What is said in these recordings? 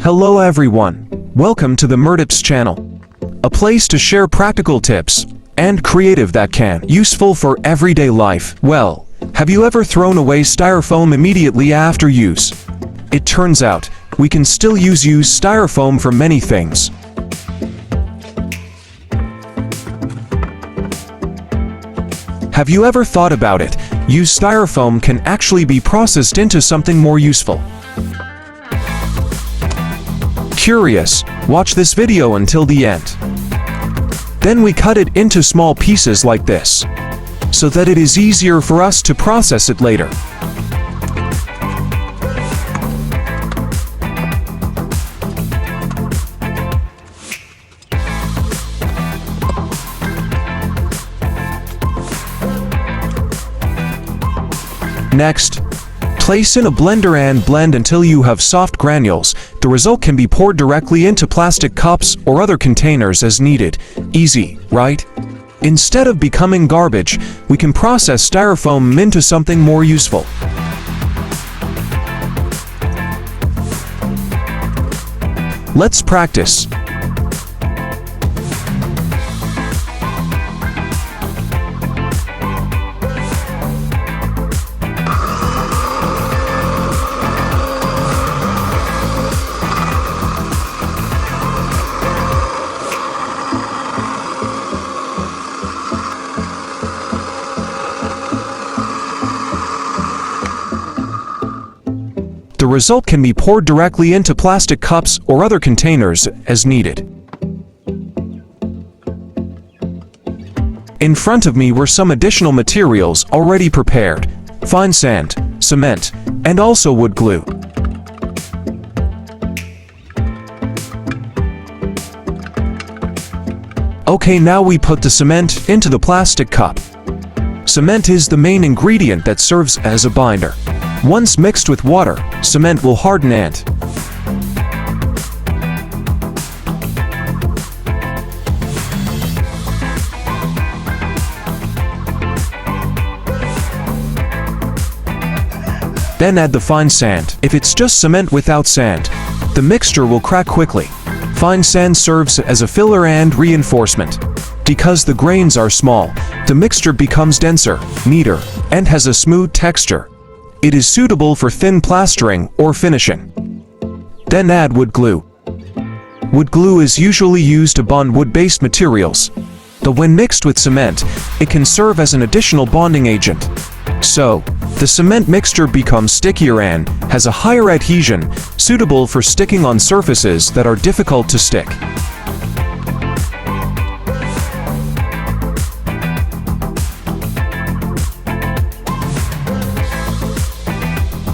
Hello everyone, welcome to the Mortar's channel, a place to share practical tips and creative that can useful for everyday life. Well, have you ever thrown away styrofoam immediately after use? It turns out, we can still use styrofoam for many things. Have you ever thought about it? Used styrofoam can actually be processed into something more useful. Curious? Watch this video until the end. Then we cut it into small pieces like this, so that it is easier for us to process it later. Next, place in a blender and blend until you have soft granules. The result can be poured directly into plastic cups or other containers as needed. Easy, right? Instead of becoming garbage, we can process styrofoam into something more useful. Let's practice. The result can be poured directly into plastic cups or other containers as needed. In front of me were some additional materials already prepared: fine sand, cement, and also wood glue. Okay, now we put the cement into the plastic cup. Cement is the main ingredient that serves as a binder. Once mixed with water, cement will harden and then add the fine sand. If it's just cement without sand, the mixture will crack quickly. Fine sand serves as a filler and reinforcement. Because the grains are small, the mixture becomes denser, neater, and has a smooth texture. It is suitable for thin plastering or finishing. Then add wood glue. Wood glue is usually used to bond wood-based materials, though when mixed with cement, it can serve as an additional bonding agent. So, the cement mixture becomes stickier and has a higher adhesion, suitable for sticking on surfaces that are difficult to stick.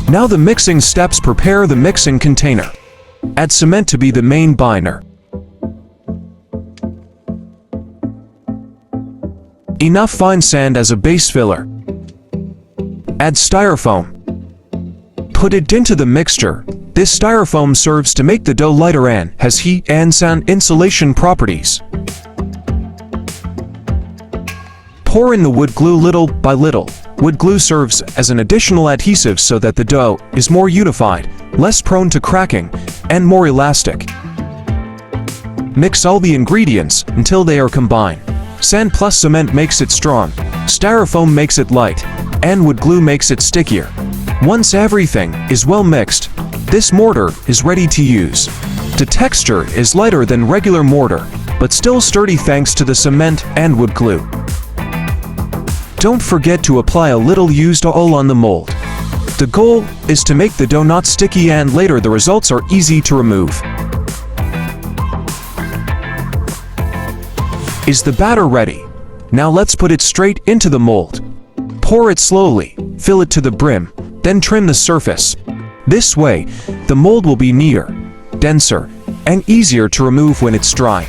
Now the mixing steps: prepare the mixing container. Add cement to be the main binder. Enough fine sand as a base filler. Add styrofoam. Put it into the mixture. This styrofoam serves to make the dough lighter and has heat and sound insulation properties. Pour in the wood glue little by little. Wood glue serves as an additional adhesive so that the dough is more unified, less prone to cracking, and more elastic. Mix all the ingredients until they are combined. Sand plus cement makes it strong, styrofoam makes it light, and wood glue makes it stickier. Once everything is well mixed, this mortar is ready to use. The texture is lighter than regular mortar, but still sturdy thanks to the cement and wood glue. Don't forget to apply a little used oil on the mold. The goal is to make the dough not sticky and later the results are easy to remove. Is the batter ready? Now let's put it straight into the mold. Pour it slowly, fill it to the brim, then trim the surface. This way, the mold will be neater, denser, and easier to remove when it's dry.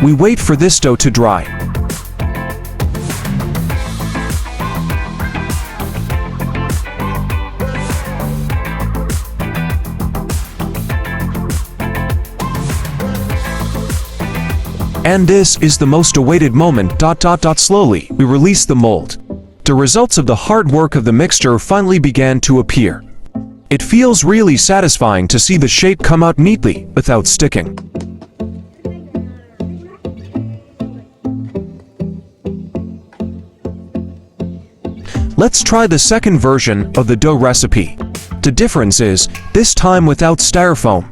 We wait for this dough to dry. And this is the most awaited moment. Slowly, we release the mold. The results of the hard work of the mixture finally began to appear. It feels really satisfying to see the shape come out neatly without sticking. Let's try the second version of the dough recipe. The difference is, this time without styrofoam.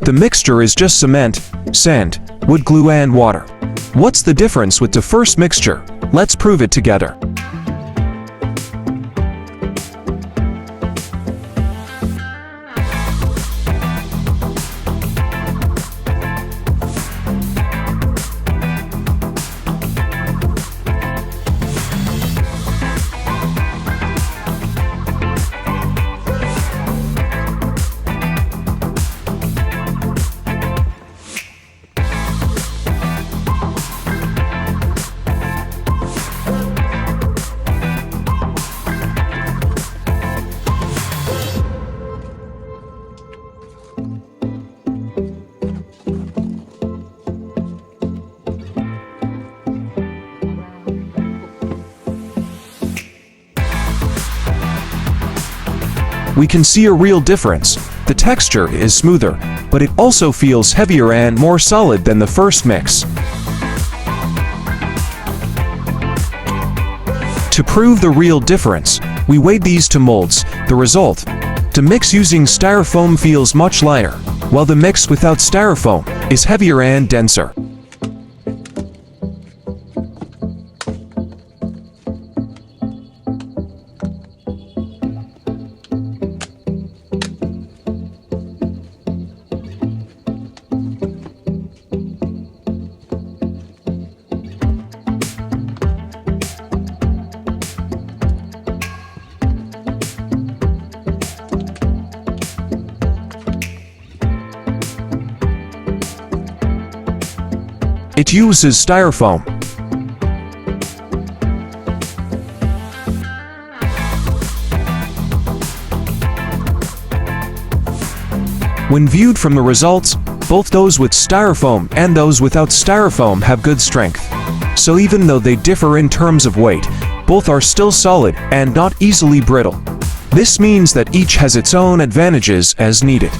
The mixture is just cement, sand, wood glue and water. What's the difference with the first mixture? Let's prove it together. We can see a real difference. The texture is smoother, but it also feels heavier and more solid than the first mix. To prove the real difference, we weighed these two molds. The result: the mix using styrofoam feels much lighter, while the mix without styrofoam is heavier and denser. It uses styrofoam. When viewed from the results, both those with styrofoam and those without styrofoam have good strength. So even though they differ in terms of weight, both are still solid and not easily brittle. This means that each has its own advantages as needed.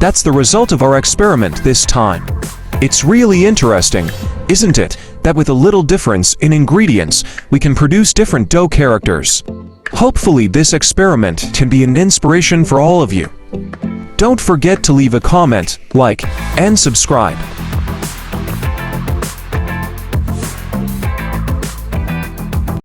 That's the result of our experiment this time. It's really interesting, isn't it, that with a little difference in ingredients, we can produce different dough characters. Hopefully this experiment can be an inspiration for all of you. Don't forget to leave a comment, like, and subscribe.